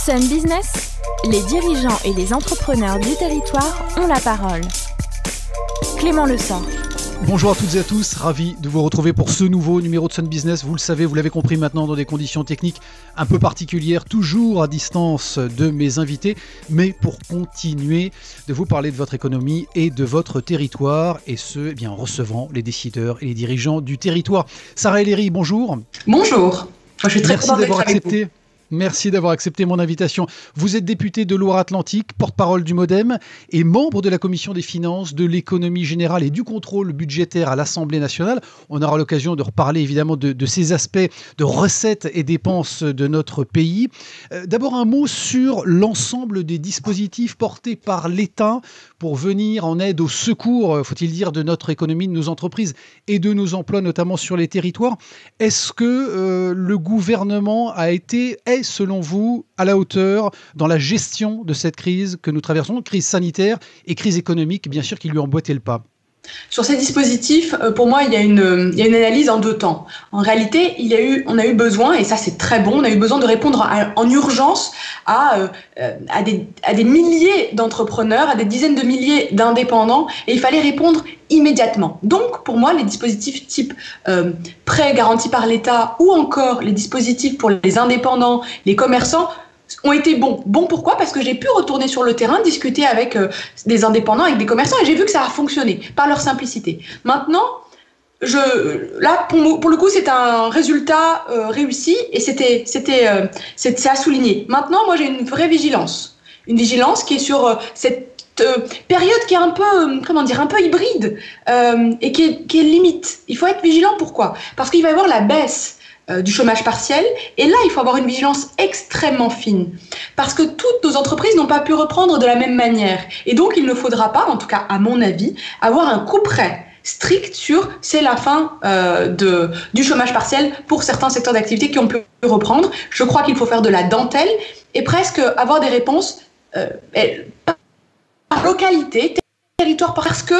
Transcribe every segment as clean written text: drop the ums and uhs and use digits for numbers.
Sun Business, les dirigeants et les entrepreneurs du territoire ont la parole. Clément Lessort. Bonjour à toutes et à tous, ravi de vous retrouver pour ce nouveau numéro de Sun Business. Vous le savez, vous l'avez compris maintenant, dans des conditions techniques un peu particulières, toujours à distance de mes invités, mais pour continuer de vous parler de votre économie et de votre territoire, et ce, en recevant les décideurs et les dirigeants du territoire. Sarah Ellery, bonjour. Bonjour, je suis très contente d'être avec vous. Merci d'avoir accepté mon invitation. Vous êtes député de Loire-Atlantique, porte-parole du MoDem et membre de la Commission des finances, de l'économie générale et du contrôle budgétaire à l'Assemblée nationale. On aura l'occasion de reparler évidemment de ces aspects de recettes et dépenses de notre pays. D'abord un mot sur l'ensemble des dispositifs portés par l'État pour venir en aide au secours, faut-il dire, de notre économie, de nos entreprises et de nos emplois, notamment sur les territoires. Est-ce que le gouvernement est, selon vous, à la hauteur dans la gestion de cette crise que nous traversons, crise sanitaire et crise économique, bien sûr, qui lui ont emboîté le pas? Sur ces dispositifs, pour moi, il y a une analyse en deux temps. En réalité, on a eu besoin, et ça c'est très bon, on a eu besoin de répondre en urgence à des milliers d'entrepreneurs, à des dizaines de milliers d'indépendants, et il fallait répondre immédiatement. Donc, pour moi, les dispositifs type prêt garanti par l'État ou encore les dispositifs pour les indépendants, les commerçants, ont été bons. Bon, pourquoi ? Parce que j'ai pu retourner sur le terrain, discuter avec des indépendants, avec des commerçants, et j'ai vu que ça a fonctionné par leur simplicité. Maintenant, pour le coup, c'est un résultat réussi, et c'est à souligner. Maintenant, moi, j'ai une vraie vigilance. Une vigilance qui est sur cette période qui est un peu hybride et qui est limite. Il faut être vigilant. Pourquoi ? Parce qu'il va y avoir la baisse du chômage partiel, et là il faut avoir une vigilance extrêmement fine parce que toutes nos entreprises n'ont pas pu reprendre de la même manière, et donc il ne faudra pas, en tout cas à mon avis, avoir un couperet strict sur c'est la fin du chômage partiel pour certains secteurs d'activité qui ont pu reprendre. Je crois qu'il faut faire de la dentelle et presque avoir des réponses par localité, territoire, parce que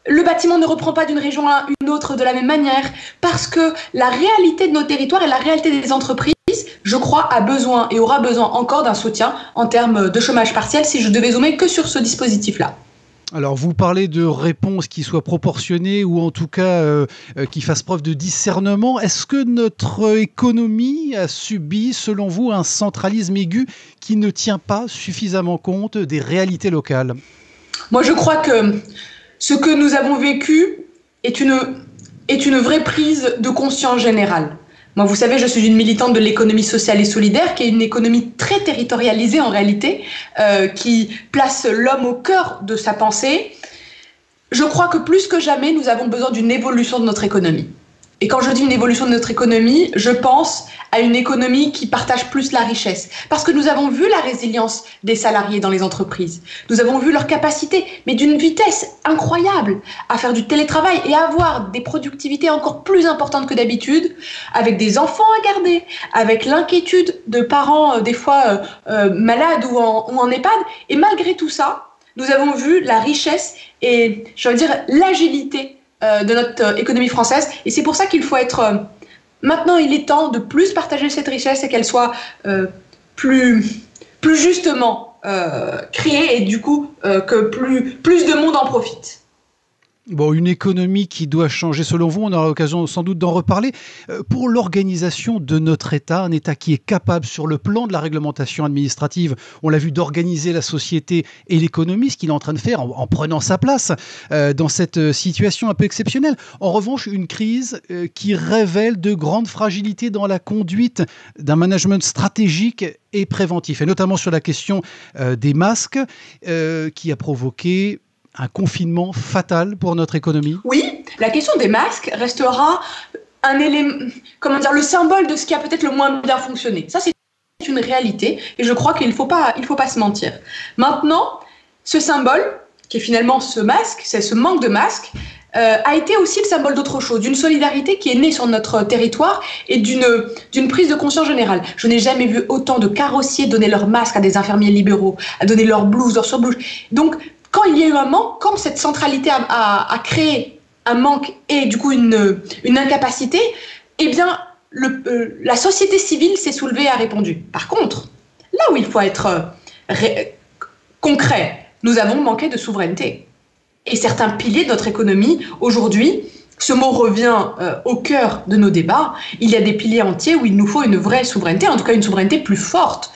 le bâtiment ne reprend pas d'une région à une autre de la même manière, parce que la réalité de nos territoires et la réalité des entreprises, je crois, a besoin et aura besoin encore d'un soutien en termes de chômage partiel, si je devais zoomer que sur ce dispositif-là. Alors, vous parlez de réponses qui soient proportionnées ou en tout cas qui fassent preuve de discernement. Est-ce que notre économie a subi, selon vous, un centralisme aigu qui ne tient pas suffisamment compte des réalités locales ? Moi, je crois que ce que nous avons vécu est une vraie prise de conscience générale. Moi, vous savez, je suis une militante de l'économie sociale et solidaire, qui est une économie très territorialisée en réalité, qui place l'homme au cœur de sa pensée. Je crois que plus que jamais, nous avons besoin d'une évolution de notre économie. Et quand je dis une évolution de notre économie, je pense à une économie qui partage plus la richesse. Parce que nous avons vu la résilience des salariés dans les entreprises. Nous avons vu leur capacité, mais d'une vitesse incroyable, à faire du télétravail et à avoir des productivités encore plus importantes que d'habitude, avec des enfants à garder, avec l'inquiétude de parents des fois malades ou en EHPAD. Et malgré tout ça, nous avons vu la richesse et, je veux dire, l'agilité de notre économie française, et c'est pour ça qu'il faut être maintenant il est temps de plus partager cette richesse et qu'elle soit plus justement créée, et du coup que plus de monde en profite. Bon, une économie qui doit changer selon vous, on aura l'occasion sans doute d'en reparler. Pour l'organisation de notre État, un État qui est capable sur le plan de la réglementation administrative, on l'a vu, d'organiser la société et l'économie, ce qu'il est en train de faire en prenant sa place dans cette situation un peu exceptionnelle. En revanche, une crise qui révèle de grandes fragilités dans la conduite d'un management stratégique et préventif, et notamment sur la question des masques qui a provoqué un confinement fatal pour notre économie? Oui, la question des masques restera un élément, le symbole de ce qui a peut-être le moins bien fonctionné. Ça, c'est une réalité, et je crois qu'il ne faut pas se mentir. Maintenant, ce symbole, qui est finalement ce masque, c'est ce manque de masque, a été aussi le symbole d'autre chose, d'une solidarité qui est née sur notre territoire et d'une prise de conscience générale. Je n'ai jamais vu autant de carrossiers donner leurs masques à des infirmiers libéraux, à donner leurs blouses, leurs surblouses. Donc, quand il y a eu un manque, quand cette centralité a créé un manque et du coup une incapacité, eh bien, la société civile s'est soulevée et a répondu. Par contre, là où il faut être concret, nous avons manqué de souveraineté. Et certains piliers de notre économie, aujourd'hui, ce mot revient au cœur de nos débats. Il y a des piliers entiers où il nous faut une vraie souveraineté, en tout cas une souveraineté plus forte.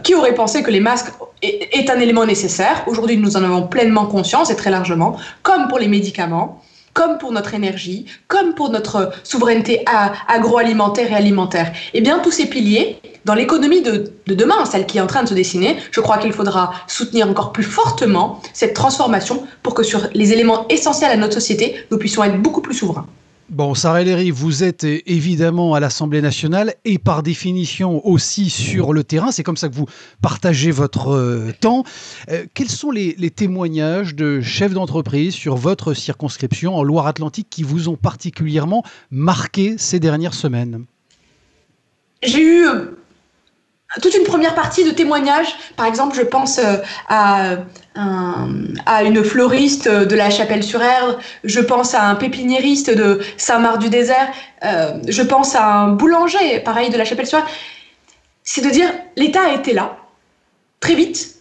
Qui aurait pensé que les masques est un élément nécessaire? Aujourd'hui, nous en avons pleinement conscience et très largement, comme pour les médicaments, comme pour notre énergie, comme pour notre souveraineté agroalimentaire et alimentaire. Eh bien, tous ces piliers, dans l'économie de demain, celle qui est en train de se dessiner, je crois qu'il faudra soutenir encore plus fortement cette transformation pour que sur les éléments essentiels à notre société, nous puissions être beaucoup plus souverains. Bon, Sarah El Haïry, vous êtes évidemment à l'Assemblée nationale et par définition aussi sur le terrain. C'est comme ça que vous partagez votre temps. Quels sont les témoignages de chefs d'entreprise sur votre circonscription en Loire-Atlantique qui vous ont particulièrement marqué ces dernières semaines? J'ai eu toute une première partie de témoignages. Par exemple, je pense à une fleuriste de la Chapelle-sur-Erdre, je pense à un pépiniériste de Saint-Marc-du-Désert, je pense à un boulanger, pareil, de la Chapelle-sur-Erdre. C'est de dire, l'État a été là, très vite.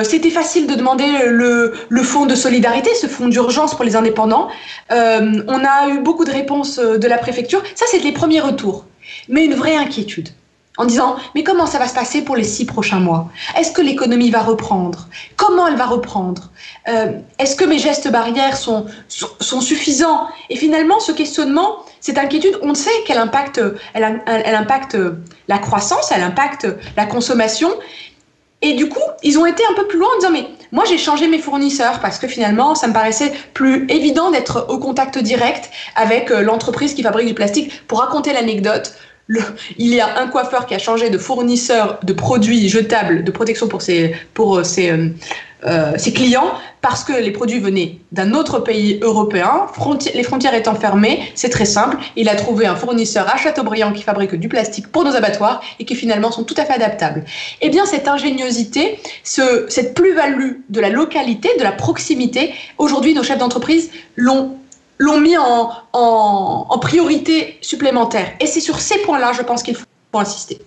C'était facile de demander le fonds de solidarité, ce fonds d'urgence pour les indépendants. On a eu beaucoup de réponses de la préfecture. Ça, c'est les premiers retours. Mais une vraie inquiétude. En disant, mais comment ça va se passer pour les 6 prochains mois? Est-ce que l'économie va reprendre? Comment elle va reprendre? Est-ce que mes gestes barrières sont suffisants? Et finalement, ce questionnement, cette inquiétude, on sait qu'elle impacte, elle impacte la croissance, elle impacte la consommation. Et du coup, ils ont été un peu plus loin en disant, mais moi j'ai changé mes fournisseurs parce que finalement, ça me paraissait plus évident d'être au contact direct avec l'entreprise qui fabrique du plastique. Pour raconter l'anecdote, il y a un coiffeur qui a changé de fournisseur de produits jetables de protection pour ses clients parce que les produits venaient d'un autre pays européen, les frontières étant fermées, c'est très simple, il a trouvé un fournisseur à Châteaubriand qui fabrique du plastique pour nos abattoirs et qui finalement sont tout à fait adaptables. Eh bien cette ingéniosité, cette plus-value de la localité, de la proximité, aujourd'hui nos chefs d'entreprise l'ont mis en priorité supplémentaire. Et c'est sur ces points-là, je pense qu'il faut insister.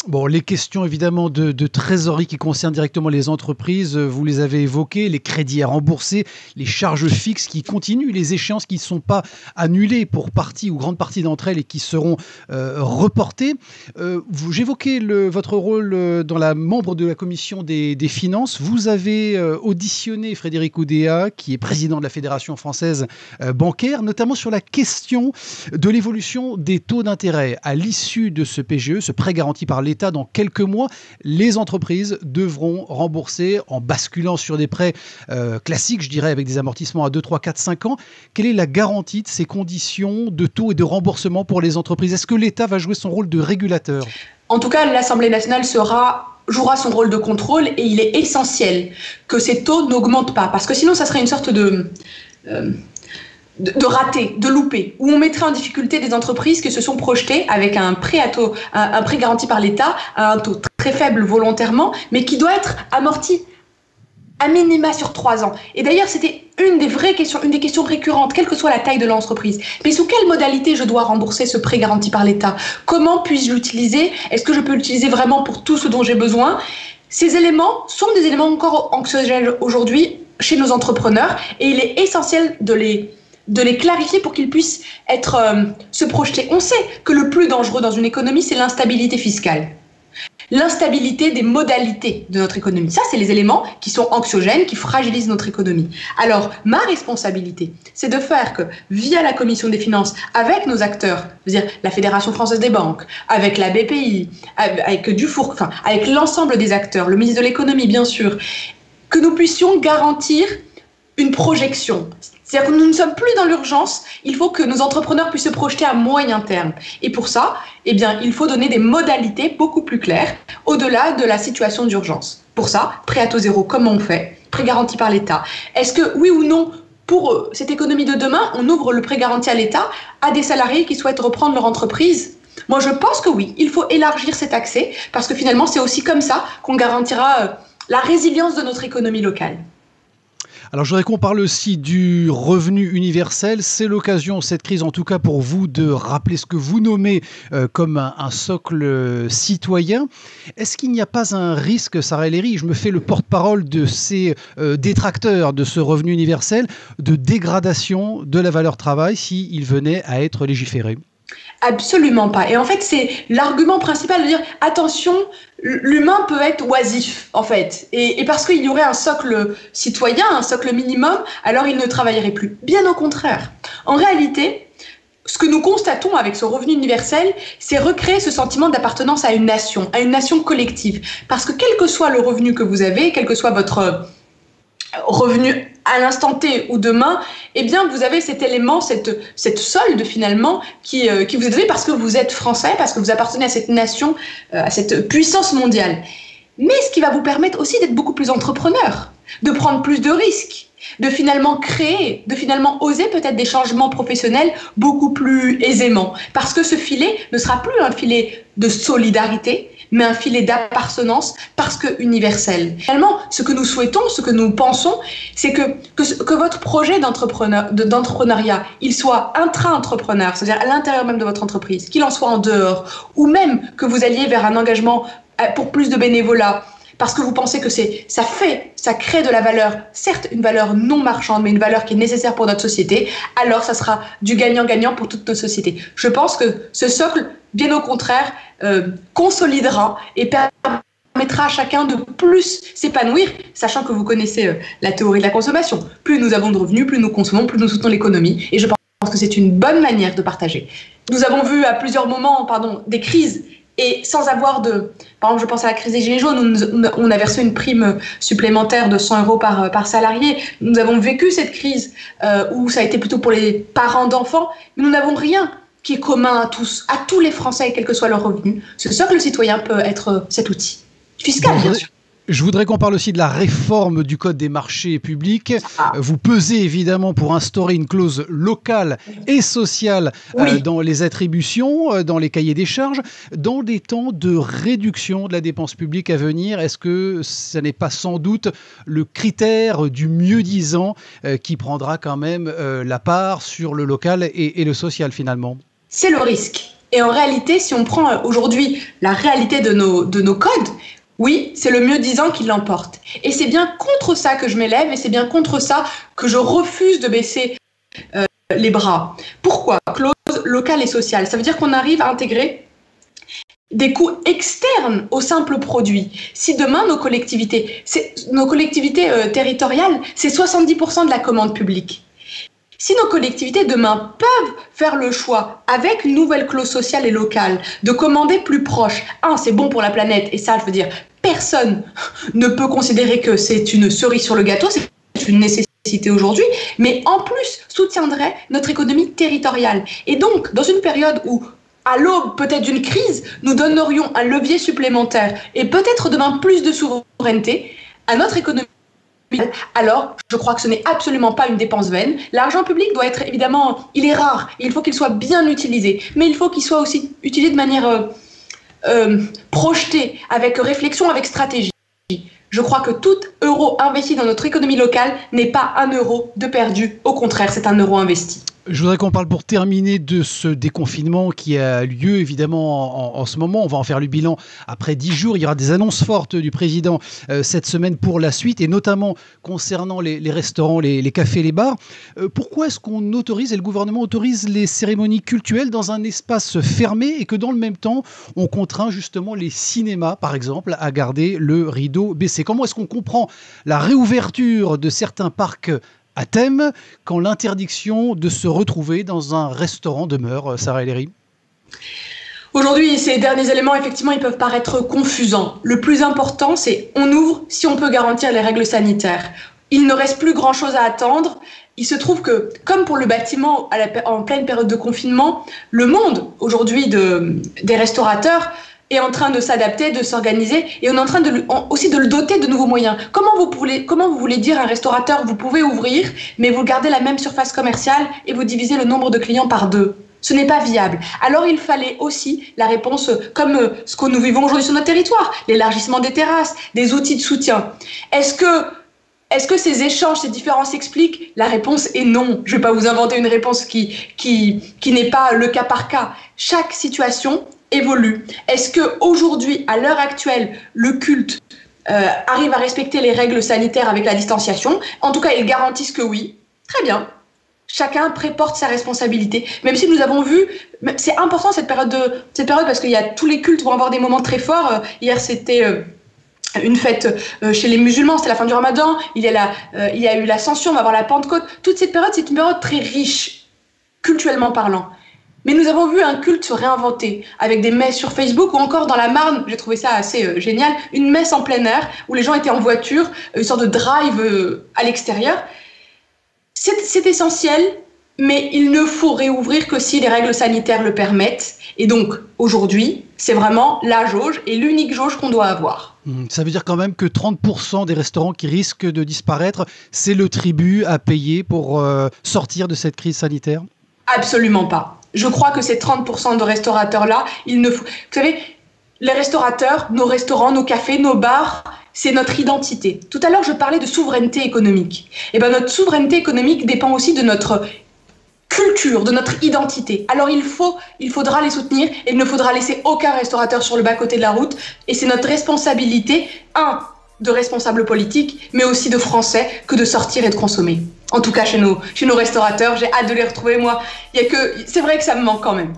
Bon, les questions évidemment de trésorerie qui concernent directement les entreprises, vous les avez évoquées, les crédits à rembourser, les charges fixes qui continuent, les échéances qui ne sont pas annulées pour partie ou grande partie d'entre elles et qui seront reportées. J'évoquais votre rôle dans la membre de la commission des finances. Vous avez auditionné Frédéric Oudéa, qui est président de la Fédération française bancaire, notamment sur la question de l'évolution des taux d'intérêt. À l'issue de ce PGE, ce prêt garanti par l'État, dans quelques mois, les entreprises devront rembourser en basculant sur des prêts classiques, je dirais, avec des amortissements à 2, 3, 4, 5 ans. Quelle est la garantie de ces conditions de taux et de remboursement pour les entreprises? Est-ce que l'État va jouer son rôle de régulateur? En tout cas, l'Assemblée nationale jouera son rôle de contrôle et il est essentiel que ces taux n'augmentent pas parce que sinon, ça serait une sorte de rater, de louper, où on mettrait en difficulté des entreprises qui se sont projetées avec un prêt garanti par l'État à un taux très faible volontairement, mais qui doit être amorti à minima sur 3 ans. Et d'ailleurs, c'était une des questions récurrentes, quelle que soit la taille de l'entreprise. Mais sous quelle modalité je dois rembourser ce prêt garanti par l'État? Comment puis-je l'utiliser? Est-ce que je peux l'utiliser vraiment pour tout ce dont j'ai besoin? Ces éléments sont des éléments encore anxiogènes aujourd'hui chez nos entrepreneurs et il est essentiel de les clarifier pour qu'ils puissent se projeter. On sait que le plus dangereux dans une économie, c'est l'instabilité fiscale. L'instabilité des modalités de notre économie. Ça, c'est les éléments qui sont anxiogènes, qui fragilisent notre économie. Alors, ma responsabilité, c'est de faire que, via la Commission des finances, avec nos acteurs, c'est-à-dire la Fédération française des banques, avec la BPI, avec Dufour, enfin, avec l'ensemble des acteurs, le ministre de l'économie, bien sûr, que nous puissions garantir une projection. C'est-à-dire que nous ne sommes plus dans l'urgence, il faut que nos entrepreneurs puissent se projeter à moyen terme. Et pour ça, eh bien, il faut donner des modalités beaucoup plus claires au-delà de la situation d'urgence. Pour ça, prêt à taux zéro, comment on fait? Prêt garanti par l'État. Est-ce que, oui ou non, pour cette économie de demain, on ouvre le prêt garanti à l'État à des salariés qui souhaitent reprendre leur entreprise? Moi, je pense que oui, il faut élargir cet accès parce que finalement, c'est aussi comme ça qu'on garantira la résilience de notre économie locale. Alors, je voudrais qu'on parle aussi du revenu universel. C'est l'occasion, cette crise en tout cas pour vous, de rappeler ce que vous nommez comme un socle citoyen. Est-ce qu'il n'y a pas un risque, Sarah El Haïry, je me fais le porte-parole de ces détracteurs de ce revenu universel, de dégradation de la valeur travail s'il venait à être légiféré? Absolument pas. Et en fait, c'est l'argument principal de dire attention, l'humain peut être oisif, en fait. Et parce qu'il y aurait un socle citoyen, un socle minimum, alors il ne travaillerait plus. Bien au contraire. En réalité, ce que nous constatons avec ce revenu universel, c'est recréer ce sentiment d'appartenance à une nation collective. Parce que quel que soit le revenu que vous avez, quel que soit votre revenu à l'instant T ou demain, eh bien vous avez cet élément, cette solde finalement qui vous est donnée parce que vous êtes français, parce que vous appartenez à cette nation, à cette puissance mondiale. Mais ce qui va vous permettre aussi d'être beaucoup plus entrepreneur, de prendre plus de risques, de finalement créer, de finalement oser peut-être des changements professionnels beaucoup plus aisément. Parce que ce filet ne sera plus un filet de solidarité, mais un filet d'appartenance parce que universel. Finalement, ce que nous souhaitons, ce que nous pensons, c'est que votre projet d'entrepreneuriat, il soit intra-entrepreneur, c'est-à-dire à l'intérieur même de votre entreprise, qu'il en soit en dehors, ou même que vous alliez vers un engagement pour plus de bénévolat, parce que vous pensez que ça crée de la valeur, certes une valeur non marchande, mais une valeur qui est nécessaire pour notre société, alors ça sera du gagnant-gagnant pour toute notre société. Je pense que ce socle, bien au contraire, consolidera et permettra à chacun de plus s'épanouir, sachant que vous connaissez la théorie de la consommation. Plus nous avons de revenus, plus nous consommons, plus nous soutenons l'économie, et je pense que c'est une bonne manière de partager. Nous avons vu à plusieurs moments des crises, et sans avoir par exemple, je pense à la crise des Gilets jaunes, on a versé une prime supplémentaire de 100 € par salarié. Nous avons vécu cette crise où ça a été plutôt pour les parents d'enfants, mais nous n'avons rien qui est commun à tous les Français, quel que soit leur revenu. Ce socle citoyen peut être cet outil fiscal, bien sûr. Je voudrais qu'on parle aussi de la réforme du Code des marchés publics. Vous pesez évidemment pour instaurer une clause locale et sociale dans les attributions, dans les cahiers des charges, dans des temps de réduction de la dépense publique à venir. Est-ce que ce n'est pas sans doute le critère du mieux-disant qui prendra quand même la part sur le local et le social finalement? C'est le risque. Et en réalité, si on prend aujourd'hui la réalité de nos codes, oui, c'est le mieux-disant qui l'emporte. Et c'est bien contre ça que je m'élève et c'est bien contre ça que je refuse de baisser les bras. Pourquoi? Clause locale et sociale. Ça veut dire qu'on arrive à intégrer des coûts externes au simple produit. Si demain, nos collectivités territoriales, c'est 70% de la commande publique. Si nos collectivités demain peuvent faire le choix, avec une nouvelle clause sociale et locale, de commander plus proche, c'est bon pour la planète, et ça, je veux dire, personne ne peut considérer que c'est une cerise sur le gâteau, c'est une nécessité aujourd'hui, mais en plus soutiendrait notre économie territoriale. Et donc, dans une période où, à l'aube peut-être d'une crise, nous donnerions un levier supplémentaire et peut-être demain plus de souveraineté à notre économie, alors je crois que ce n'est absolument pas une dépense vaine. L'argent public doit être évidemment, il est rare, il faut qu'il soit bien utilisé, mais il faut qu'il soit aussi utilisé de manière projetée, avec réflexion, avec stratégie. Je crois que tout euro investi dans notre économie locale n'est pas un euro de perdu, au contraire, c'est un euro investi. Je voudrais qu'on parle pour terminer de ce déconfinement qui a lieu évidemment en ce moment. On va en faire le bilan après 10 jours. Il y aura des annonces fortes du président cette semaine pour la suite et notamment concernant les restaurants, les cafés, les bars. Pourquoi est-ce qu'on autorise et le gouvernement autorise les cérémonies cultuelles dans un espace fermé et que dans le même temps, on contraint justement les cinémas, par exemple, à garder le rideau baissé? Comment est-ce qu'on comprend la réouverture de certains parcs à thème quand l'interdiction de se retrouver dans un restaurant demeure, Sarah El Haïry? Aujourd'hui, ces derniers éléments, effectivement, ils peuvent paraître confusants. Le plus important, c'est on ouvre si on peut garantir les règles sanitaires. Il ne reste plus grand-chose à attendre. Il se trouve que, comme pour le bâtiment en pleine période de confinement, le monde, aujourd'hui, des restaurateurs est en train de s'adapter, de s'organiser, et on est en train aussi de le doter de nouveaux moyens. Comment vous voulez dire à un restaurateur, vous pouvez ouvrir, mais vous gardez la même surface commerciale et vous divisez le nombre de clients par 2? Ce n'est pas viable. Alors il fallait aussi la réponse comme ce que nous vivons aujourd'hui sur notre territoire, l'élargissement des terrasses, des outils de soutien. Est-ce que Est-ce que ces échanges, ces différences s'expliquent? La réponse est non. Je ne vais pas vous inventer une réponse qui n'est pas le cas par cas. Chaque situation évolue. Est-ce qu'aujourd'hui, à l'heure actuelle, le culte arrive à respecter les règles sanitaires avec la distanciation? En tout cas, ils garantissent que oui. Très bien. Chacun porte sa responsabilité. Même si nous avons vu, c'est important cette période parce qu'il y a tous les cultes vont avoir des moments très forts. Hier, c'était une fête chez les musulmans, c'était la fin du Ramadan. Il y a eu l'Ascension, on va avoir la Pentecôte. Toute cette période, c'est une période très riche, cultuellement parlant. Mais nous avons vu un culte se réinventer avec des messes sur Facebook ou encore dans la Marne, j'ai trouvé ça assez génial, une messe en plein air où les gens étaient en voiture, une sorte de drive à l'extérieur. C'est essentiel, mais il ne faut réouvrir que si les règles sanitaires le permettent. Et donc, aujourd'hui, c'est vraiment la jauge et l'unique jauge qu'on doit avoir. Ça veut dire quand même que 30% des restaurants qui risquent de disparaître, c'est le tribut à payer pour sortir de cette crise sanitaire? Absolument pas. Je crois que ces 30% de restaurateurs-là, vous savez, les restaurateurs, nos restaurants, nos cafés, nos bars, c'est notre identité. Tout à l'heure, je parlais de souveraineté économique. Et bien, notre souveraineté économique dépend aussi de notre culture, de notre identité. Alors, il faudra les soutenir et il ne faudra laisser aucun restaurateur sur le bas-côté de la route. Et c'est notre responsabilité, de responsables politiques, mais aussi de Français, que de sortir et de consommer. En tout cas, chez nos restaurateurs, j'ai hâte de les retrouver, moi. C'est vrai que ça me manque quand même.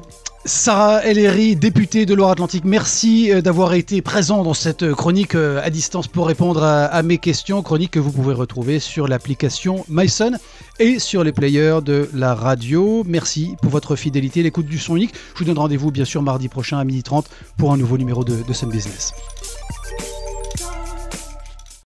Sarah El Haïry, députée de Loire-Atlantique, merci d'avoir été présent dans cette chronique à distance pour répondre à mes questions. Chronique que vous pouvez retrouver sur l'application mySun et sur les players de la radio. Merci pour votre fidélité, l'écoute du son unique. Je vous donne rendez-vous bien sûr mardi prochain à 12h30 pour un nouveau numéro de Sun Business.